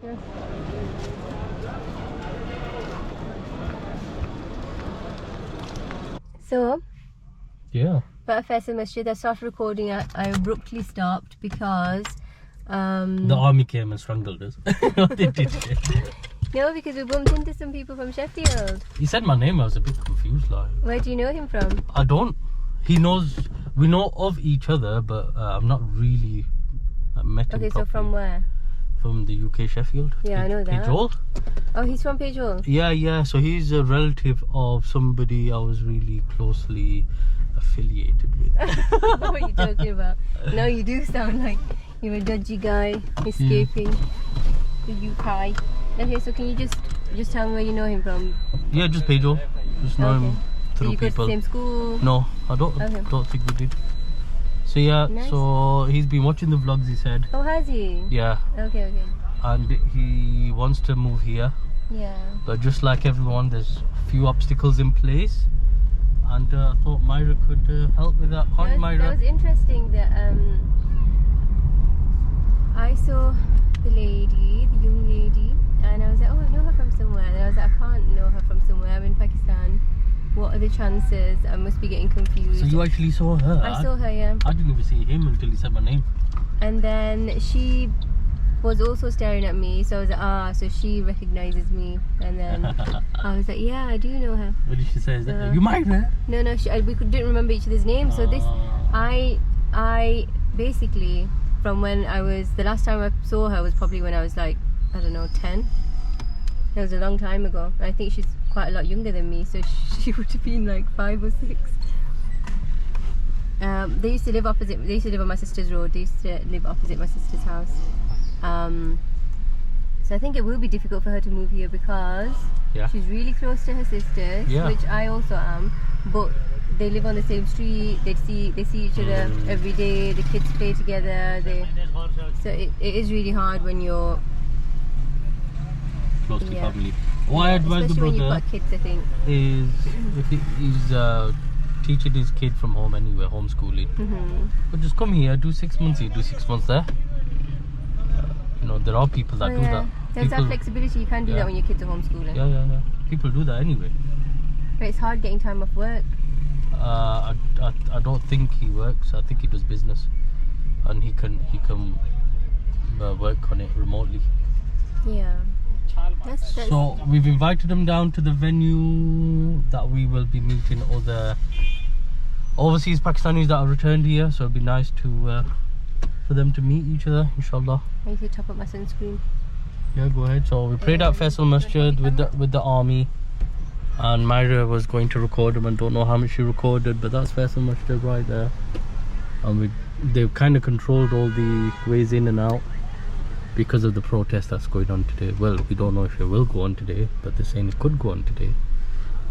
Yeah. So, Yeah. but Faisal Masjid, I started recording. I abruptly stopped because The army came and strangled us. They did. no, because we bumped into some people from Sheffield. He said my name. I was a bit confused. Like, Where do you know him from? I don't. He knows. We know of each other, but I've not really met him. Okay, so properly. from where? From the UK, Sheffield. Yeah, I know that. Joel. Oh, he's from Pejol. Yeah. So he's a relative of somebody I was really closely affiliated with. What are you talking about? Now you do sound like you're a dodgy guy escaping the UK. Okay, so can you just tell me where you know him from? Yeah, just Pejol. Just know him So through you go to people. the same school? No, I don't. Okay. Don't think we did. So yeah, Nice. so he's been watching the vlogs. He said. Oh, has he? Yeah, Okay. and he wants to move here, Yeah. but just like everyone, there's a few obstacles in place. And I thought Myra could help with that. Can't you, Myra? That was interesting that I saw the young lady, and I was like, oh, I know her from somewhere. And I was like, I can't know her from somewhere. I'm in Pakistan. What are the chances? I must be getting confused. So you actually saw her? I saw her, yeah. I didn't even see him until he said my name. And then she was also staring at me, so I was like, so she recognizes me. And then I was like, yeah, I do know her. What did she say? Is that you Myra? No, we didn't remember each other's names. So this, I basically, from when the last time I saw her was probably when I was like, I don't know, 10. That was a long time ago. I think she's quite a lot younger than me, so she would have been like 5 or 6. They used to live opposite. They used to live on my sister's road. They used to live opposite my sister's house. So I think it will be difficult for her to move here because she's really close to her sisters, which I also am. But they live on the same street. They see each other every day. The kids play together. So it is really hard when you're close to family. What I advise the especially when brother you've got kids, I think, is if he's teaching his kid from home anyway, homeschooling. But just come here, do 6 months here, do 6 months there. You know, there are people that do that. There's that flexibility. You can do that when your kids are homeschooling. Yeah. People do that anyway. But it's hard getting time off work. I don't think he works. I think he does business, and he can work on it remotely. Yeah. So we've invited them down to the venue that we will be meeting other overseas Pakistanis that are returned here. So it'll be nice to for them to meet each other, inshallah. I need to top up my sunscreen. Yeah, go ahead. So we prayed at Faisal Masjid with the army, and Myra was going to record them, and don't know how much she recorded, but that's Faisal Masjid right there. And they've kind of controlled all the ways in and out because of the protest that's going on today. Well, we don't know if it will go on today, but they're saying it could go on today.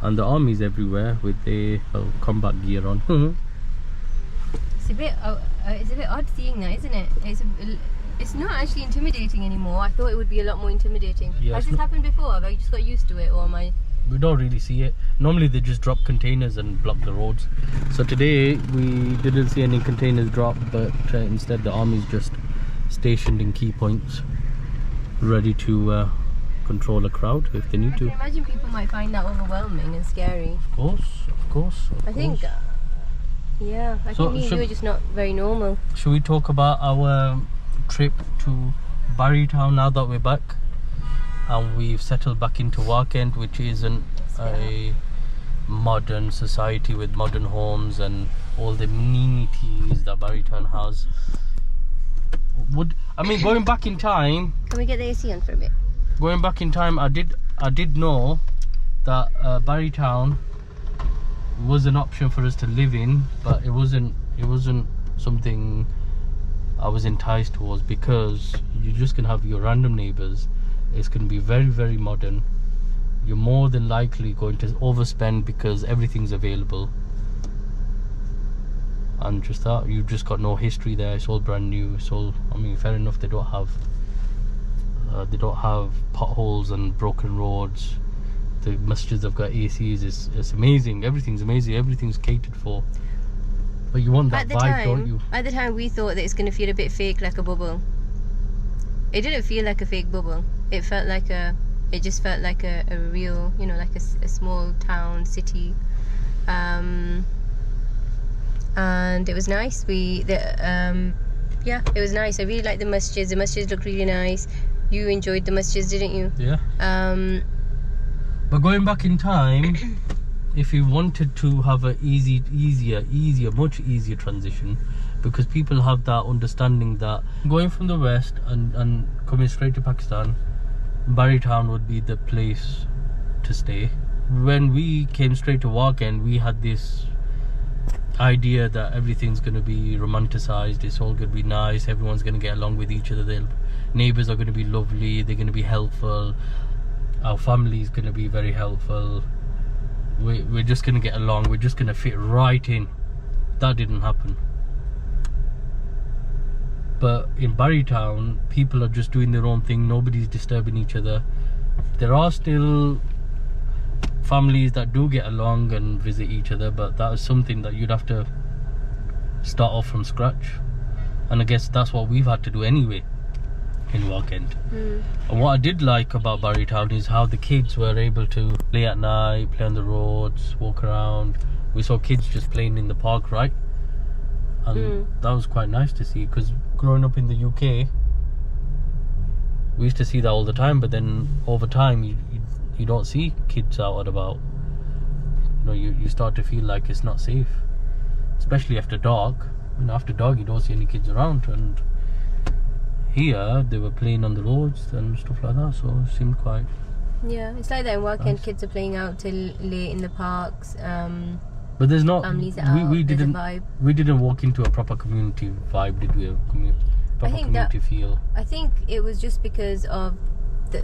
And the army's everywhere with their combat gear on. It's a bit odd seeing that, isn't it? It's not actually intimidating anymore. I thought it would be a lot more intimidating. Has this happened before? Have I just got used to it, or am I? We don't really see it. Normally they just drop containers and block the roads. So today we didn't see any containers drop, but instead the army's just stationed in key points, ready to control a crowd if they need to. I can imagine people might find that overwhelming and scary. Of course. I think me and you are just not very normal. Should we talk about our trip to Bahria Town now that we're back and we've settled back into Rawalpindi, which isn't a modern society with modern homes and all the amenities that Bahria Town has? Going back in time, can we get the AC on for a bit? Going back in time, I did know that Bahria Town was an option for us to live in, but it wasn't something I was enticed towards, because you're just gonna have your random neighbors. It's gonna be very, very modern. You're more than likely going to overspend because everything's available, and just that you've just got no history there. It's all brand new. It's all, fair enough, they don't have potholes and broken roads. The masjids have got ACs. It's amazing. Everything's amazing. Everything's catered for. But you want that vibe, don't you? At the time, we thought that it's going to feel a bit fake, like a bubble. It didn't feel like a fake bubble. It just felt like a real, you know, like a small town, city. And it was nice. It was nice. I really liked the masjids. The masjids looked really nice. You enjoyed the masjids, didn't you? Yeah. But going back in time, if you wanted to have a much easier transition, because people have that understanding that going from the west and coming straight to Pakistan, Bahria Town would be the place to stay. When we came straight to Rawalpindi, we had this idea that everything's going to be romanticized, it's all going to be nice, everyone's going to get along with each other, their neighbors are going to be lovely, they're going to be helpful, our family's going to be very helpful, we're just going to get along, we're just going to fit right in. That didn't happen. But in Bahria Town, people are just doing their own thing, nobody's disturbing each other. There are still families that do get along and visit each other, but that is something that you'd have to start off from scratch, and I guess that's what we've had to do anyway in Rawalpindi. And what I did like about Bahria Town is how the kids were able to play at night, play on the roads, walk around. We saw kids just playing in the park, right? And that was quite nice to see, because growing up in the UK we used to see that all the time, but then over time you don't see kids out and about. You know, you start to feel like it's not safe, especially after dark. You know, after dark you don't see any kids around, and here they were playing on the roads and stuff like that, so it seemed quite... Yeah, it's like that in Rawalpindi, nice. Kids are playing out till late in the parks. But there's not... Families are out, we didn't a vibe. We didn't walk into a proper community vibe, did we? A proper community feel. I think it was just because of the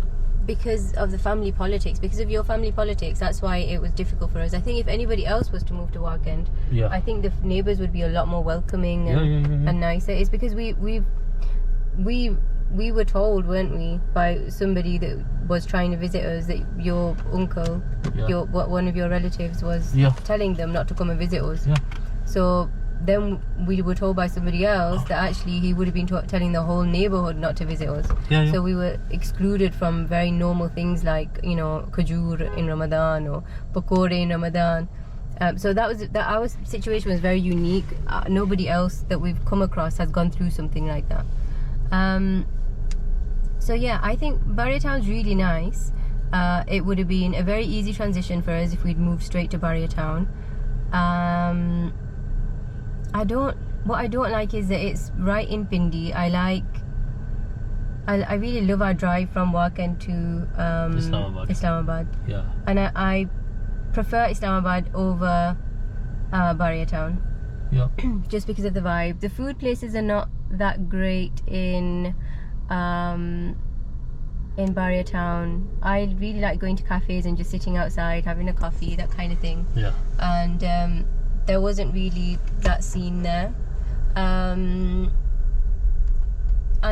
family politics, because of your family politics. That's why it was difficult for us. I think if anybody else was to move to Rawalpindi, I think the neighbours would be a lot more welcoming and nicer. It's because we were told, weren't we, by somebody that was trying to visit us, that your uncle, one of your relatives was telling them not to come and visit us. So then we were told by somebody else that actually he would have been telling the whole neighbourhood not to visit us. So we were excluded from very normal things like, you know, kajur in Ramadan or pakore in Ramadan. So our situation was very unique. Nobody else that we've come across has gone through something like that. So yeah, I think Bahria Town's really nice. It would have been a very easy transition for us if we'd moved straight to Bahria Town. What I don't like is that it's right in Pindi. I really love our drive from Rawalpindi to Islamabad. Yeah. And I prefer Islamabad over Bahria Town. Yeah. Just because of the vibe. The food places are not that great in Bahria Town. I really like going to cafes and just sitting outside, having a coffee, that kind of thing. Yeah. And there wasn't really that scene there. And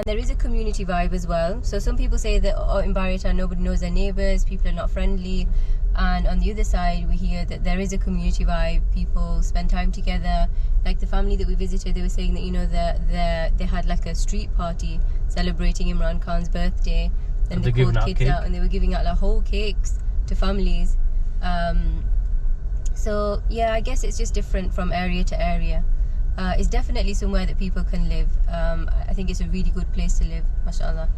there is a community vibe as well. So some people say that in Bahria Town nobody knows their neighbours, people are not friendly. And on the other side we hear that there is a community vibe, people spend time together. Like the family that we visited, they were saying that, you know, they had like a street party celebrating Imran Khan's birthday, and they called kids out and they were giving out like whole cakes to families. So yeah, I guess it's just different from area to area. It's definitely somewhere that people can live. I think it's a really good place to live, mashallah.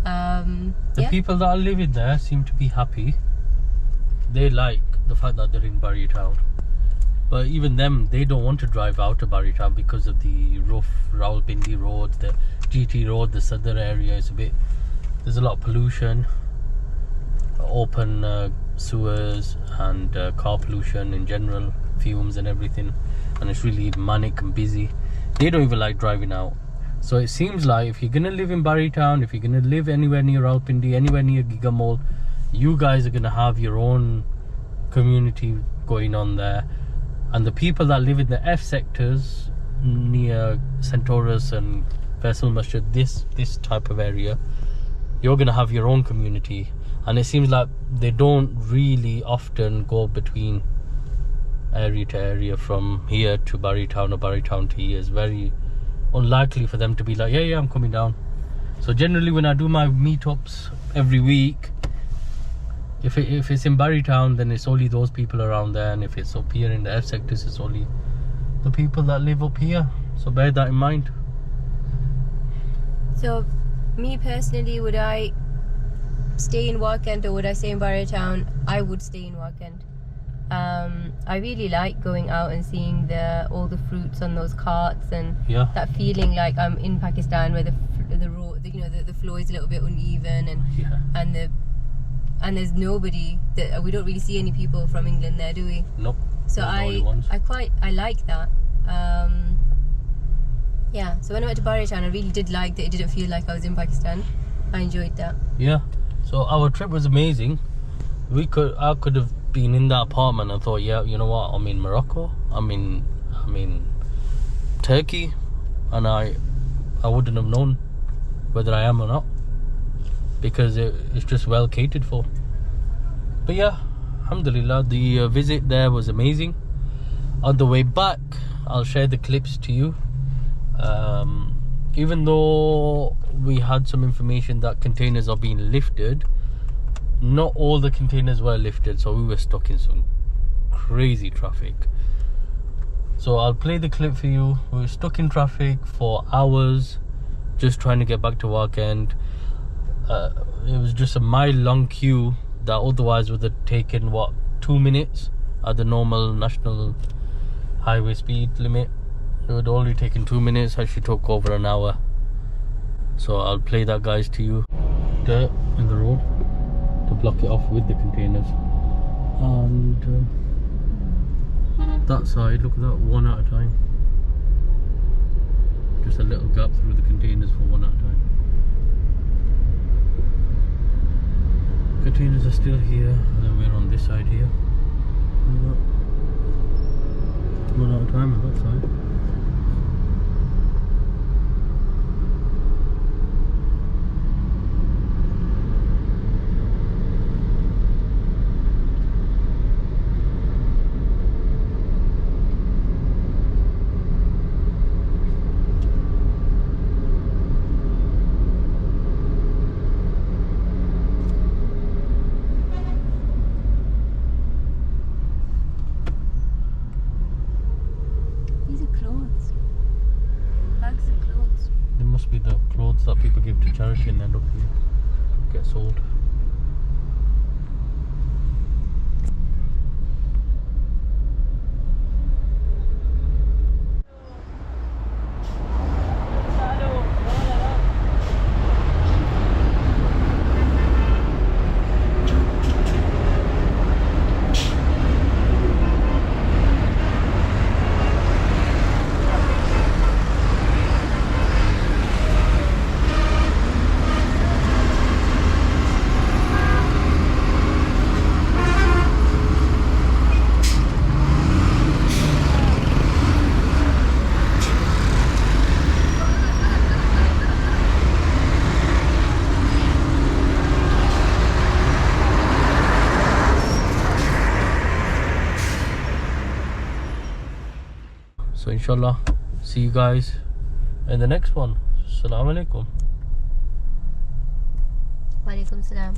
The people that are living there seem to be happy. They like the fact that they're in Bahria Town. But even them, they don't want to drive out to Bahria Town because of the rough Rawalpindi road, the GT road, the southern area is there's a lot of pollution, open sewers and car pollution in general, fumes and everything, and it's really manic and busy. They don't even like driving out. So it seems like if you're gonna live in Bahria Town, if you're gonna live anywhere near Rawalpindi, anywhere near Giga Mall, you guys are gonna have your own community going on there. And the people that live in the F sectors near Centaurus and Faisal Masjid, this type of area, you're gonna have your own community. And it seems like they don't really often go between area to area, from here to Bahria Town or Bahria Town to here. It's very unlikely for them to be like, yeah, I'm coming down. So generally when I do my meetups every week, if it's in Bahria Town, then it's only those people around there, and if it's up here in the F sectors, it's only the people that live up here. So bear that in mind. So, me personally, would I stay in Rawalpindi or would I stay in Bahria Town? I would stay in Rawalpindi. I really like going out and seeing all the fruits on those carts, and that feeling like I'm in Pakistan, where the floor is a little bit uneven, and there's nobody. We don't really see any people from England there, do we? Nope. So I like that. Yeah. So when I went to Bahria Town, I really did like that. It didn't feel like I was in Pakistan. I enjoyed that. Yeah. So our trip was amazing. I could have been in that apartment and thought, yeah, you know what? I'm in Morocco. I'm in Turkey, and I wouldn't have known whether I am or not, because it's just well catered for. But yeah, alhamdulillah, the visit there was amazing. On the way back, I'll share the clips to you. Even though we had some information that containers are being lifted, not all the containers were lifted, so we were stuck in some crazy traffic. So I'll play the clip for you. We were stuck in traffic for hours just trying to get back to Rawalpindi. It was just a mile-long queue that otherwise would have taken 2 minutes at the normal national highway speed limit. It would only taken 2 minutes. Actually took over an hour. So I'll play that, guys, to you. Dirt in the road to block it off with the containers, and that side, look at that, one at a time. Just a little gap through the containers for one at a time. Containers are still here, and then we're on this side here. One at a time on that side. Be the clothes that people give to charity and end up here, get sold. So inshallah, see you guys in the next one. Assalamu alaikum. Wa alaikum salam.